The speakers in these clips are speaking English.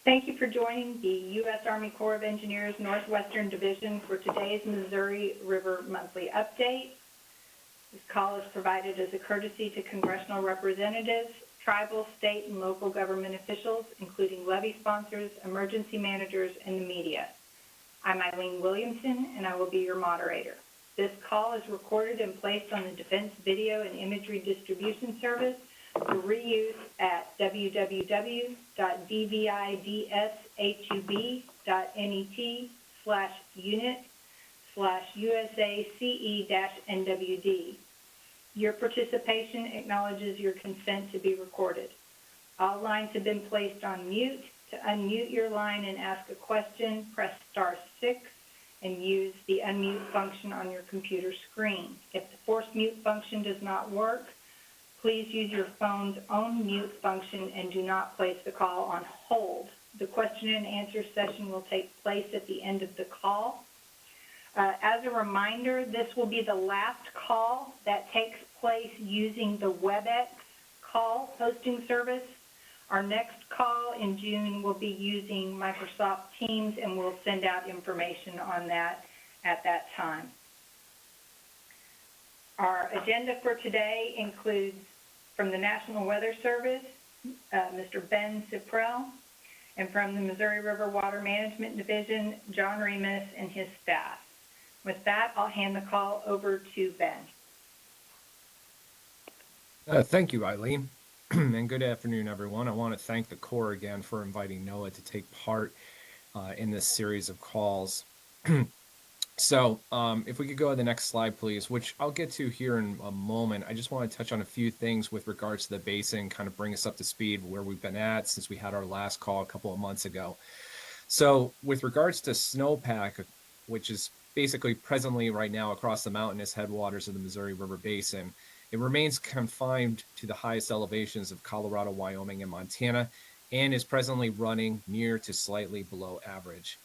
Thank you for joining the U.S. Army Corps of Engineers Northwestern Division for today's Missouri River Monthly Update. This call is provided as a courtesy to congressional representatives, tribal, state, and local government officials, including levee sponsors, emergency managers, and the media. I'm Eileen Williamson, and I will be your moderator. This call is recorded and placed on the Defense Video and Imagery Distribution Service for reuse at www.dvidshub.net/unit/USACE-NWD. Your participation acknowledges your consent to be recorded. All lines have been placed on mute. To unmute your line and ask a question, press *6 and use the unmute function on your computer screen. If the force mute function does not work, please use your phone's own mute function and do not place the call on hold. The question and answer session will take place at the end of the call. As a reminder, this will be the last call that takes place using the WebEx call hosting service. Our next call in June will be using Microsoft Teams, and we'll send out information on that at that time. Our agenda for today includes, from the National Weather Service, Mr. Ben Ciprell, and from the Missouri River Water Management Division, John Remus and his staff. With that, I'll hand the call over to Ben. Thank you, Eileen, and good afternoon, everyone. I want to thank the Corps again for inviting NOAA to take part in this series of calls. So if we could go to the next slide, please, which I'll get to here in a moment. I just want to touch on a few things with regards to the basin, kind of bring us up to speed where we've been at since we had our last call a couple of months ago. So with regards to snowpack, which is basically presently right now across the mountainous headwaters of the Missouri River Basin, it remains confined to the highest elevations of Colorado, Wyoming, and Montana, and is presently running near to slightly below average.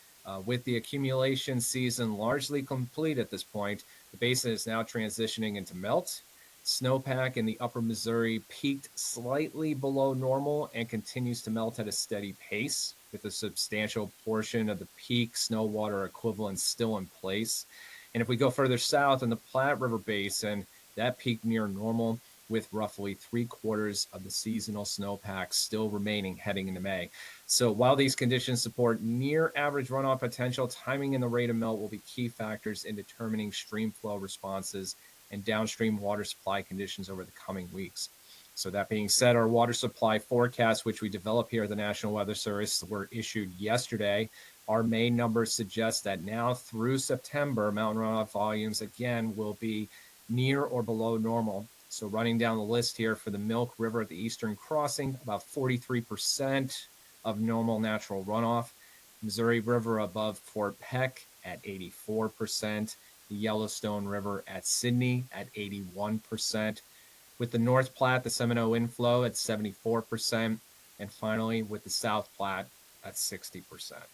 With the accumulation season largely complete at this point, the basin is now transitioning into melt. Snowpack in the upper Missouri peaked slightly below normal and continues to melt at a steady pace, with a substantial portion of the peak snow water equivalent still in place. And if we go further south in the Platte River Basin, that peaked near normal, with roughly 3/4 of the seasonal snowpack still remaining heading into May. So while these conditions support near average runoff potential, timing and the rate of melt will be key factors in determining stream flow responses and downstream water supply conditions over the coming weeks. So that being said, our water supply forecasts, which we develop here at the National Weather Service, were issued yesterday. Our May numbers suggest that now through September, mountain runoff volumes again will be near or below normal. So running down the list here for the Milk River at the Eastern Crossing, about 43% of normal natural runoff. Missouri River above Fort Peck at 84%. The Yellowstone River at Sidney at 81%. With the North Platte, the Seminole inflow at 74%. And finally, with the South Platte at 60%.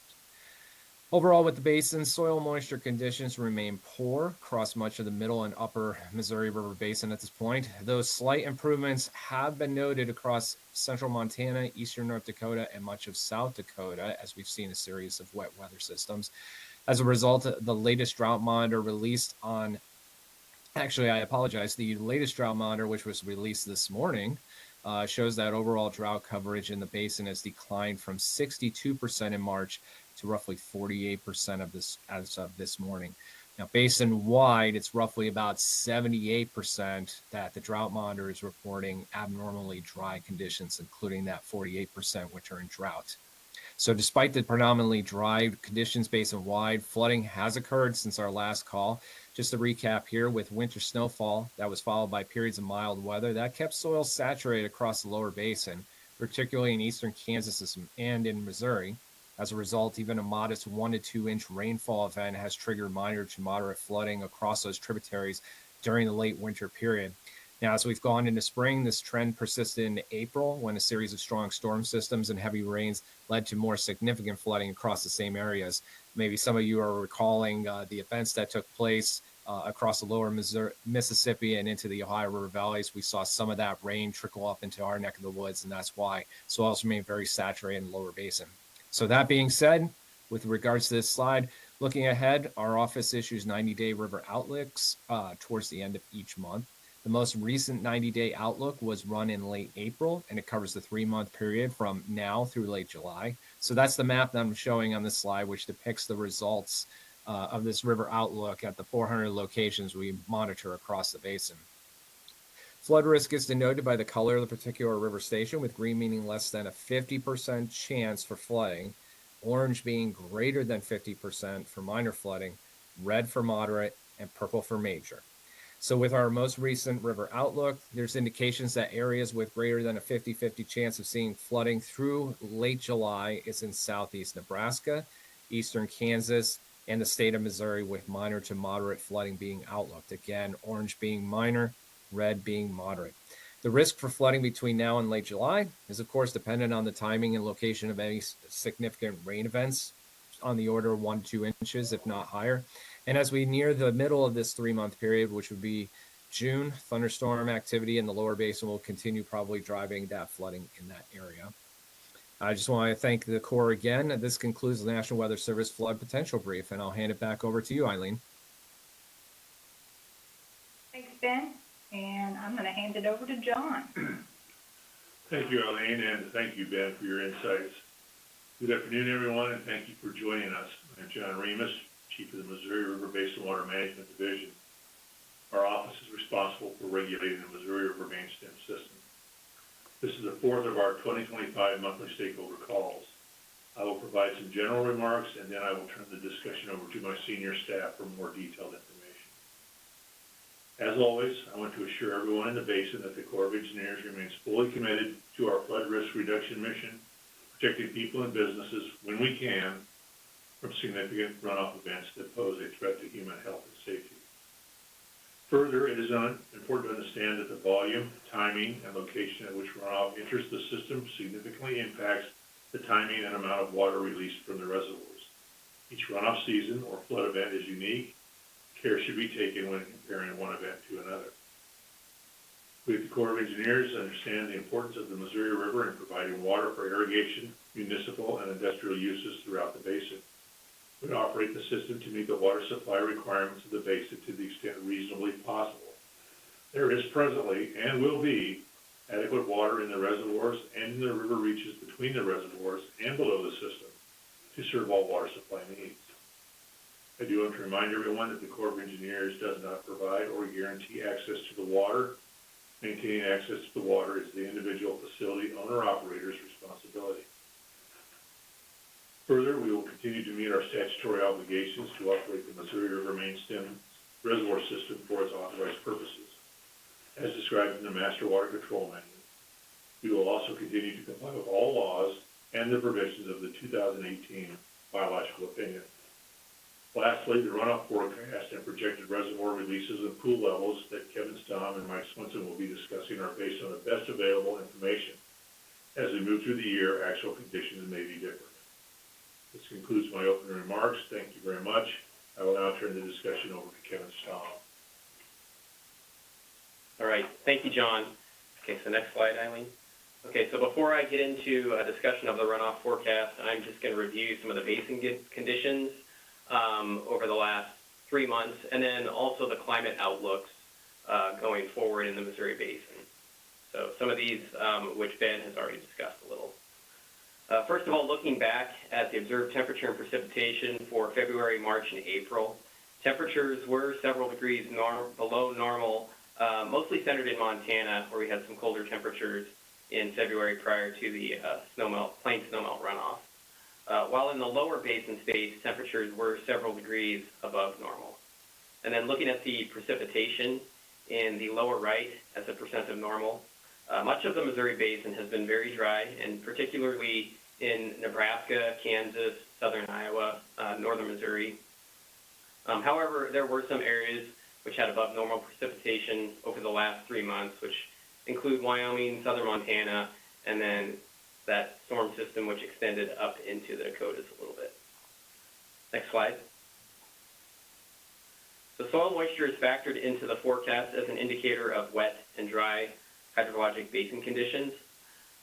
Overall, with the basin, soil moisture conditions remain poor across much of the middle and upper Missouri River Basin at this point. Those slight improvements have been noted across central Montana, eastern North Dakota, and much of South Dakota, as we've seen a series of wet weather systems. As a result, the latest drought monitor released on, the latest drought monitor, which was released this morning, shows that overall drought coverage in the basin has declined from 62% in March to roughly 48% of this as of this morning. Now, basin-wide, it's roughly about 78% that the drought monitor is reporting abnormally dry conditions, including that 48% which are in drought. So despite the predominantly dry conditions basin-wide, flooding has occurred since our last call. Just to recap here, with winter snowfall that was followed by periods of mild weather, that kept soil saturated across the lower basin, particularly in eastern Kansas and in Missouri. As a result, even a modest 1 to 2 inch rainfall event has triggered minor to moderate flooding across those tributaries during the late winter period. Now, as we've gone into spring, this trend persisted into April when a series of strong storm systems and heavy rains led to more significant flooding across the same areas. Maybe some of you are recalling the events that took place across the lower Mississippi and into the Ohio River valleys. We saw some of that rain trickle up into our neck of the woods, and that's why soils remain very saturated in the lower basin. So that being said, with regards to this slide, looking ahead, our office issues 90-day river outlooks towards the end of each month. The most recent 90-day outlook was run in late April, and it covers the 3-month period from now through late July. So that's the map that I'm showing on this slide, which depicts the results of this river outlook at the 400 locations we monitor across the basin. Flood risk is denoted by the color of the particular river station, with green meaning less than a 50% chance for flooding, orange being greater than 50% for minor flooding, red for moderate, and purple for major. So with our most recent river outlook, there's indications that areas with greater than a 50-50 chance of seeing flooding through late July is in southeast Nebraska, eastern Kansas, and the state of Missouri, with minor to moderate flooding being outlooked. Again, orange being minor, red being moderate. The risk for flooding between now and late July is, of course, dependent on the timing and location of any significant rain events on the order of 1 to 2 inches, if not higher. And as we near the middle of this 3-month period, which would be June, thunderstorm activity in the lower basin will continue probably driving that flooding in that area. I just want to thank the Corps again. This concludes the National Weather Service flood potential brief, and I'll hand it back over to you, Eileen. Thanks, Ben. And I'm going to hand it over to John. Thank you, Eileen, and thank you, Ben, for your insights. Good afternoon, everyone, and thank you for joining us. I'm John Remus, Chief of the Missouri River Basin Water Management Division. Our office is responsible for regulating the Missouri River Mainstem system. This is the fourth of our 2025 monthly stakeholder calls. I will provide some general remarks, and then I will turn the discussion over to my senior staff for more detailed information. As always, I want to assure everyone in the basin that the Corps of Engineers remains fully committed to our flood risk reduction mission, protecting people and businesses when we can from significant runoff events that pose a threat to human health and safety. Further, it is important to understand that the volume, timing, and location at which runoff enters the system significantly impacts the timing and amount of water released from the reservoirs. Each runoff season or flood event is unique. Care should be taken when comparing one event to another. We at the Corps of Engineers understand the importance of the Missouri River in providing water for irrigation, municipal, and industrial uses throughout the basin. We operate the system to meet the water supply requirements of the basin to the extent reasonably possible. There is presently, and will be, adequate water in the reservoirs and in the river reaches between the reservoirs and below the system to serve all water supply needs. I do want to remind everyone that the Corps of Engineers does not provide or guarantee access to the water. Maintaining access to the water is the individual facility owner-operator's responsibility. Further, we will continue to meet our statutory obligations to operate the Missouri River Mainstem reservoir system for its authorized purposes, as described in the Master Water Control Manual. We will also continue to comply with all laws and the provisions of the 2018 biological opinion. Lastly, the runoff forecast and projected reservoir releases and pool levels that Kevin Stamm and Mike Swenson will be discussing are based on the best available information. As we move through the year, actual conditions may be different. This concludes my opening remarks. Thank you very much. I will now turn the discussion over to Kevin Stamm. All right, thank you, John. Okay, so next slide, Eileen. Okay, so before I get into a discussion of the runoff forecast, I'm just going to review some of the basin conditions over the last 3 months, and then also the climate outlooks going forward in the Missouri Basin. So some of these, which Ben has already discussed a little. First of all, looking back at the observed temperature and precipitation for February, March, and April, temperatures were several degrees below normal, mostly centered in Montana, where we had some colder temperatures in February prior to the plain snowmelt runoff. While in the lower basin states, temperatures were several degrees above normal. And then looking at the precipitation in the lower right as a percent of normal, much of the Missouri Basin has been very dry, and particularly in Nebraska, Kansas, southern Iowa, northern Missouri. However, there were some areas which had above normal precipitation over the last 3 months, which include Wyoming, southern Montana, and then that storm system which extended up into the Dakotas a little bit. Next slide. So soil moisture is factored into the forecast as an indicator of wet and dry hydrologic basin conditions.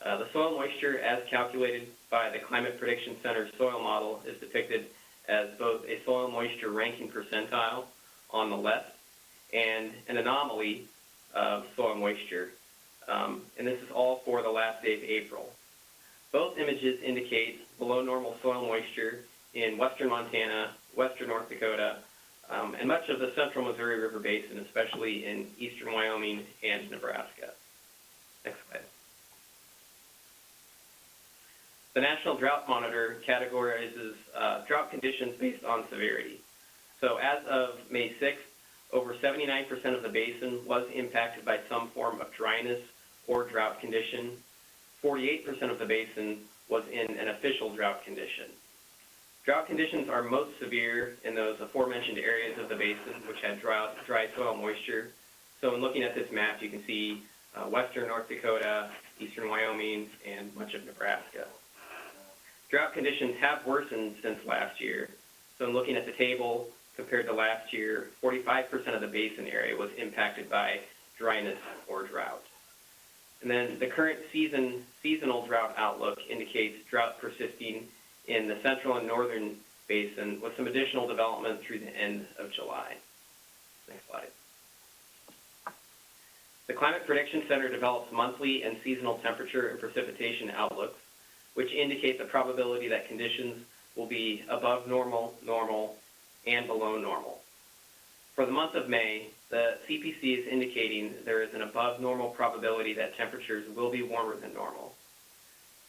The soil moisture as calculated by the Climate Prediction Center soil model is depicted as both a soil moisture ranking percentile on the left and an anomaly of soil moisture. And this is all for the last day of April. Both images indicate below normal soil moisture in western Montana, western North Dakota, and much of the central Missouri River Basin, especially in eastern Wyoming and Nebraska. Next slide. The National Drought Monitor categorizes drought conditions based on severity. So as of May 6th, over 79% of the basin was impacted by some form of dryness or drought condition. 48% of the basin was in an official drought condition. Drought conditions are most severe in those aforementioned areas of the basin which had dry soil moisture. So in looking at this map, you can see western North Dakota, eastern Wyoming, and much of Nebraska. Drought conditions have worsened since last year. So in looking at the table, compared to last year, 45% of the basin area was impacted by dryness or drought. And then the current seasonal drought outlook indicates drought persisting in the central and northern basin with some additional development through the end of July. Next slide. The Climate Prediction Center develops monthly and seasonal temperature and precipitation outlooks, which indicate the probability that conditions will be above normal, normal, and below normal. For the month of May, the CPC is indicating there is an above normal probability that temperatures will be warmer than normal.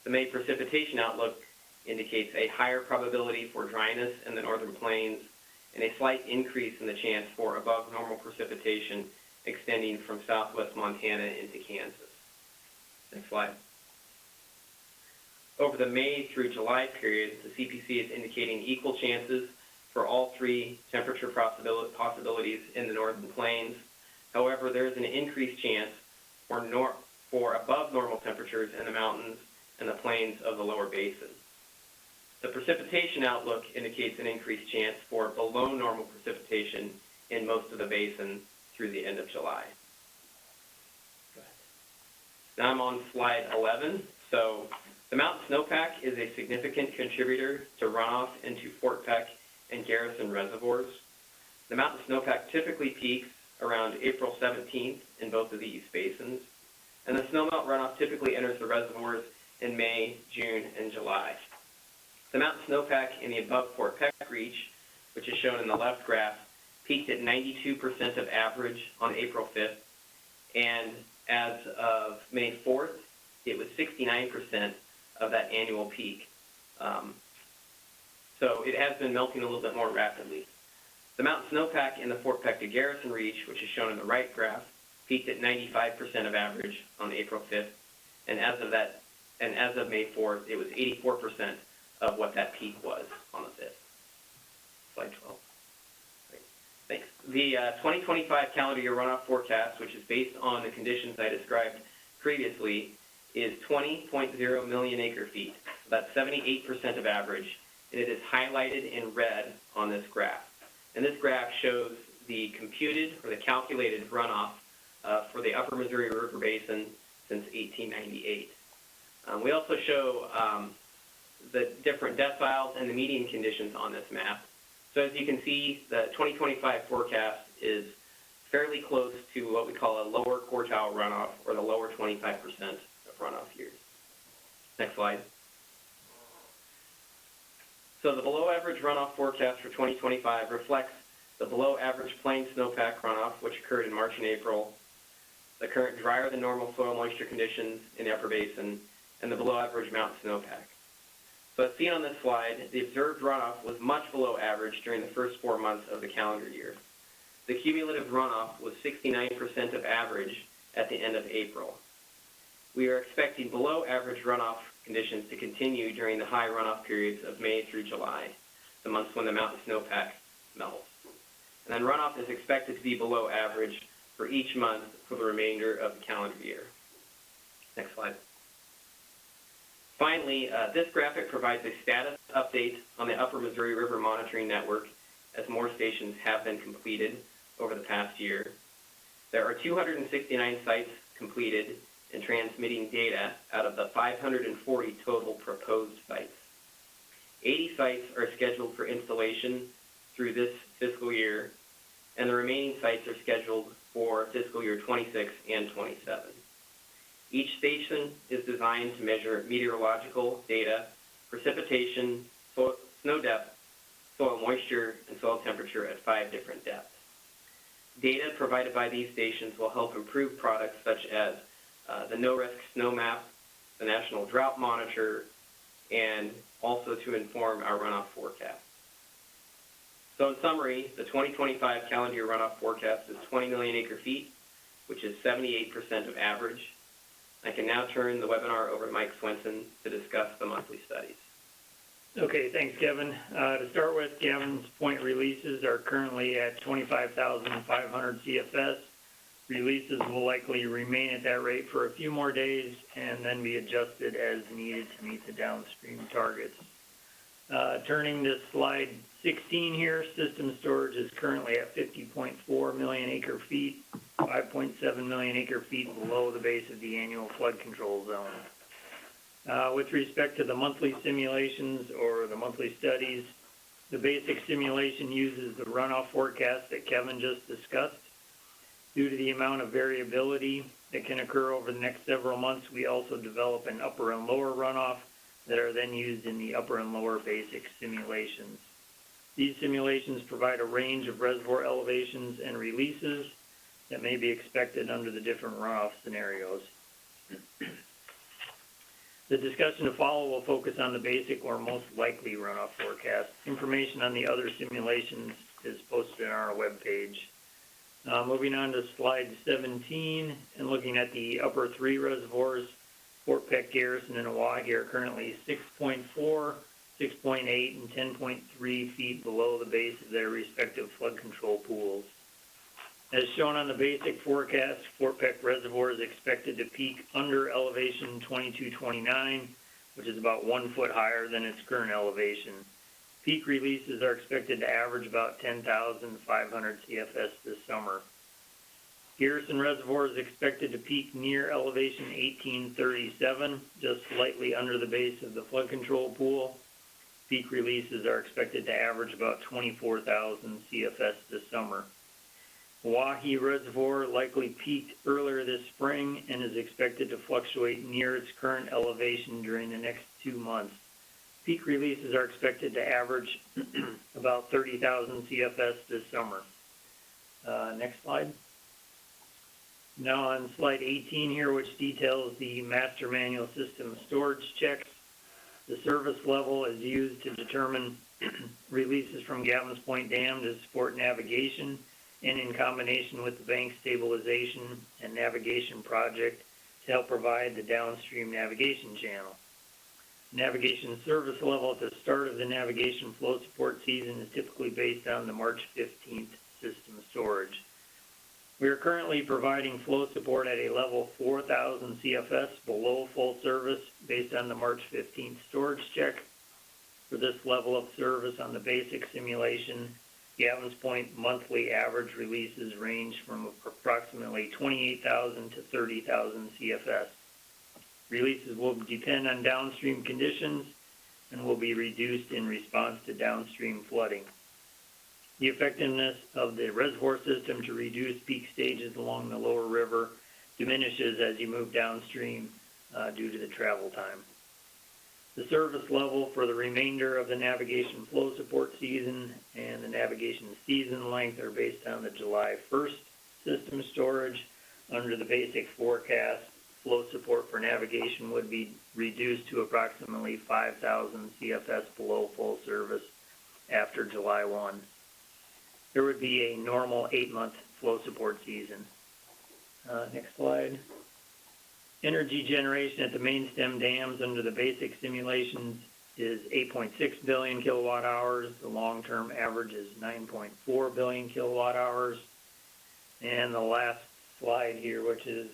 The May precipitation outlook indicates a higher probability for dryness in the northern plains and a slight increase in the chance for above normal precipitation extending from southwest Montana into Kansas. Next slide. Over the May through July period, the CPC is indicating equal chances for all three temperature possibilities in the northern plains. However, there is an increased chance for above normal temperatures in the mountains and the plains of the lower basin. The precipitation outlook indicates an increased chance for below normal precipitation in most of the basin through the end of July. Now I'm on slide 11. So the mountain snowpack is a significant contributor to runoff into Fort Peck and Garrison reservoirs. The mountain snowpack typically peaks around April 17th in both of these basins, and the snowmelt runoff typically enters the reservoirs in May, June, and July. The mountain snowpack in the above Fort Peck reach, which is shown in the left graph, peaked at 92% of average on April 5th, and as of May 4th, it was 69% of that annual peak. So it has been melting a little bit more rapidly. The mountain snowpack in the Fort Peck to Garrison reach, which is shown in the right graph, peaked at 95% of average on April 5th, and as of May 4th, it was 84% of what that peak was on the 5th. Slide 12. Great. Thanks. The 2025 calendar year runoff forecast, which is based on the conditions I described previously, is 20.0 million acre-feet. That's 78% of average, and it is highlighted in red on this graph. And this graph shows the computed or the calculated runoff for the upper Missouri River Basin since 1898. We also show the different deciles and the median conditions on this map. So as you can see, the 2025 forecast is fairly close to what we call a lower quartile runoff, or the lower 25% of runoff years. Next slide. So the below average runoff forecast for 2025 reflects the below average plain snowpack runoff, which occurred in March and April, the current drier than normal soil moisture conditions in the upper basin, and the below average mountain snowpack. So as seen on this slide, the observed runoff was much below average during the first 4 months of the calendar year. The cumulative runoff was 69% of average at the end of April. We are expecting below average runoff conditions to continue during the high runoff periods of May through July, the months when the mountain snowpack melts. And then runoff is expected to be below average for each month for the remainder of the calendar year. Next slide. Finally, this graphic provides a status update on the Upper Missouri River Monitoring Network as more stations have been completed over the past year. There are 269 sites completed and transmitting data out of the 540 total proposed sites. 80 sites are scheduled for installation through this fiscal year, and the remaining sites are scheduled for fiscal year 26 and 27. Each station is designed to measure meteorological data, precipitation, snow depth, soil moisture, and soil temperature at 5 different depths. Data provided by these stations will help improve products such as the no-risk snow map, the National Drought Monitor, and also to inform our runoff forecast. So in summary, the 2025 calendar year runoff forecast is 20 million acre-feet, which is 78% of average. I can now turn the webinar over to Mike Swenson to discuss the monthly studies. Okay, thanks, Kevin. To start with, Gavin's point releases are currently at 25,500 CFS. Releases will likely remain at that rate for a few more days and then be adjusted as needed to meet the downstream targets. Turning to slide 16 here, system storage is currently at 50.4 million acre-feet, 5.7 million acre-feet below the base of the annual flood control zone. With respect to the monthly simulations or the monthly studies, the basic simulation uses the runoff forecast that Kevin just discussed. Due to the amount of variability that can occur over the next several months, we also develop an upper and lower runoff that are then used in the upper and lower basic simulations. These simulations provide a range of reservoir elevations and releases that may be expected under the different runoff scenarios. The discussion to follow will focus on the basic or most likely runoff forecast. Information on the other simulations is posted on our webpage. Moving on to slide 17 and looking at the upper 3 reservoirs, Fort Peck, Garrison, and Oahe are currently 6.4, 6.8, and 10.3 feet below the base of their respective flood control pools. As shown on the basic forecast, Fort Peck Reservoir is expected to peak under elevation 2229, which is about 1 foot higher than its current elevation. Peak releases are expected to average about 10,500 CFS this summer. Garrison Reservoir is expected to peak near elevation 1837, just slightly under the base of the flood control pool. Peak releases are expected to average about 24,000 CFS this summer. Oahe Reservoir likely peaked earlier this spring and is expected to fluctuate near its current elevation during the next 2 months. Peak releases are expected to average about 30,000 CFS this summer. Next slide. Now on slide 18 here, which details the master manual system storage checks. The service level is used to determine releases from Gavin's Point Dam to support navigation and in combination with the bank stabilization and navigation project to help provide the downstream navigation channel. Navigation service level at the start of the navigation flow support season is typically based on the March 15th system storage. We are currently providing flow support at a level 4,000 CFS below full service based on the March 15th storage check. For this level of service on the basic simulation, Gavin's Point monthly average releases range from approximately 28,000 to 30,000 CFS. Releases will depend on downstream conditions and will be reduced in response to downstream flooding. The effectiveness of the reservoir system to reduce peak stages along the lower river diminishes as you move downstream due to the travel time. The service level for the remainder of the navigation flow support season and the navigation season length are based on the July 1st system storage. Under the basic forecast, flow support for navigation would be reduced to approximately 5,000 CFS below full service after July 1. There would be a normal 8-month flow support season. Next slide. Energy generation at the main stem dams under the basic simulations is 8.6 billion kilowatt hours. The long-term average is 9.4 billion kilowatt hours. And the last slide here, which is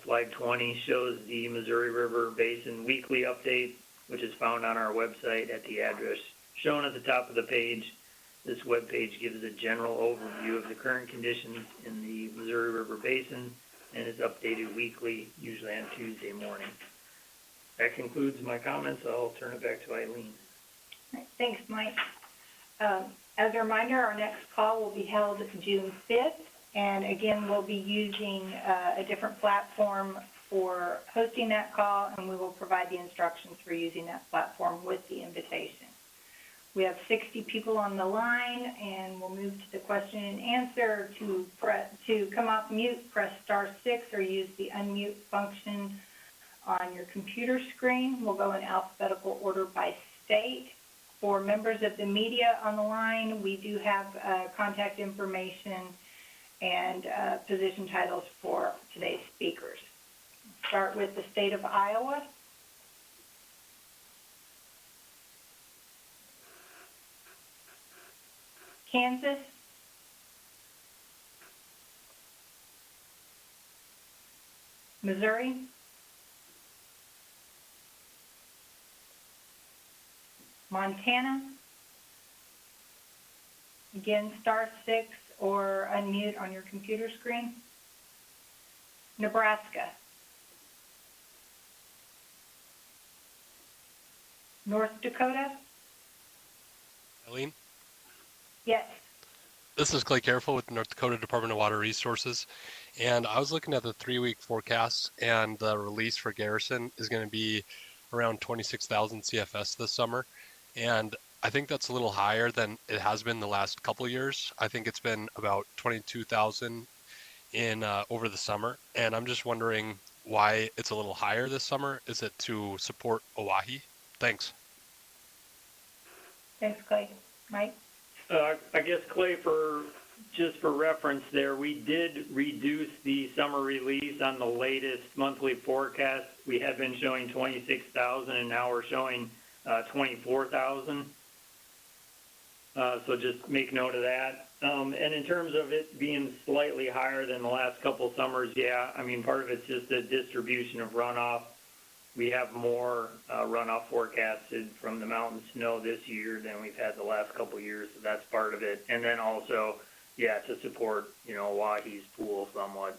slide 20, shows the Missouri River Basin weekly update, which is found on our website at the address shown at the top of the page. This webpage gives a general overview of the current conditions in the Missouri River Basin and is updated weekly, usually on Tuesday morning. That concludes my comments. I'll turn it back to Eileen. All right, thanks, Mike. As a reminder, our next call will be held June 5th, and again, we'll be using a different platform for hosting that call, and we will provide the instructions for using that platform with the invitation. We have 60 people on the line, and we'll move to the question and answer. To come off mute, press *6 or use the unmute function on your computer screen. We'll go in alphabetical order by state. For members of the media on the line, we do have contact information and position titles for today's speakers. Start with the state of Iowa. Kansas. Missouri. Montana. Again, *6 or unmute on your computer screen. Nebraska. North Dakota. Eileen? Yes. This is Clay Careful with the North Dakota Department of Water Resources, and I was looking at the 3-week forecast, and the release for Garrison is going to be around 26,000 CFS this summer, and I think that's a little higher than it has been the last couple of years. I think it's been about 22,000 in over the summer, and I'm just wondering why it's a little higher this summer. Is it to support Oahe? Thanks. Thanks, Clay. Mike? I guess, Clay, just for reference there, we did reduce the summer release on the latest monthly forecast. We had been showing 26,000, and now we're showing 24,000. So just make note of that. And in terms of it being slightly higher than the last couple summers, yeah, I mean, part of it's just the distribution of runoff. We have more runoff forecasted from the mountain snow this year than we've had the last couple years, so that's part of it. And then also, yeah, to support, Oahe's pool somewhat.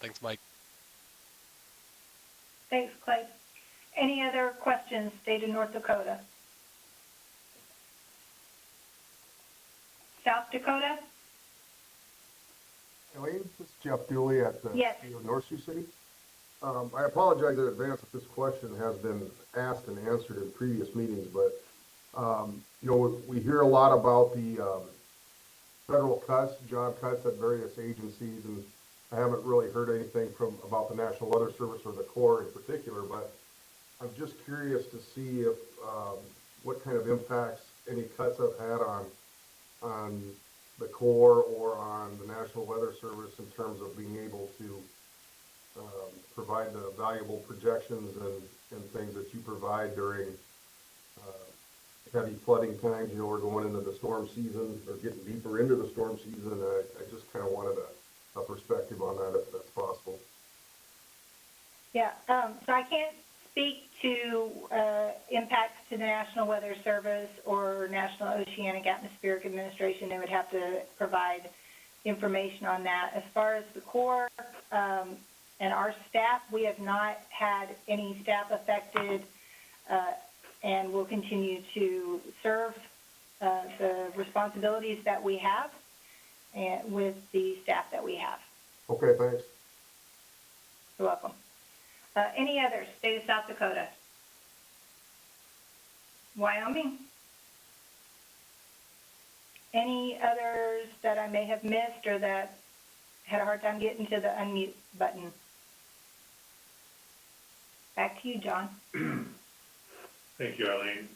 Thanks, Mike. Thanks, Clay. Any other questions, state of North Dakota? South Dakota? Eileen, this is Jeff Dooley at the Yes. North Sioux City. I apologize in advance if this question has been asked and answered in previous meetings, but, we hear a lot about the federal cuts, job cuts at various agencies, and I haven't really heard anything about the National Weather Service or the Corps in particular, but I'm just curious to see if what kind of impacts any cuts have had on the Corps or on the National Weather Service in terms of being able to provide the valuable projections and things that you provide during heavy flooding times. We're going into the storm season or getting deeper into the storm season. I just kind of wanted a perspective on that if that's possible. Yeah, so I can't speak to impacts to the National Weather Service or National Oceanic Atmospheric Administration. They would have to provide information on that. As far as the Corps and our staff, we have not had any staff affected and will continue to serve the responsibilities that we have and with the staff that we have. Okay, thanks. You're welcome. Any others? State of South Dakota. Wyoming. Any others that I may have missed or that had a hard time getting to the unmute button? Back to you, John. Thank you, Eileen.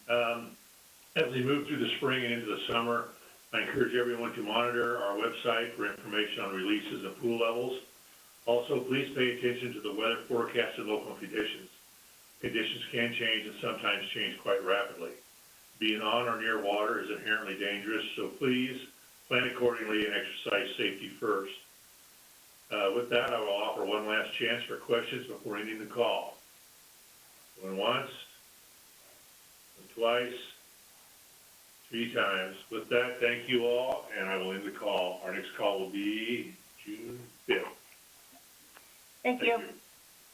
As we move through the spring and into the summer, I encourage everyone to monitor our website for information on releases and pool levels. Also, please pay attention to the weather forecast and local conditions. Conditions can change and sometimes change quite rapidly. Being on or near water is inherently dangerous, so please plan accordingly and exercise safety first. With that, I will offer one last chance for questions before ending the call. Going once, going twice, 3 times. With that, thank you all, and I will end the call. Our next call will be June 5th. Thank you.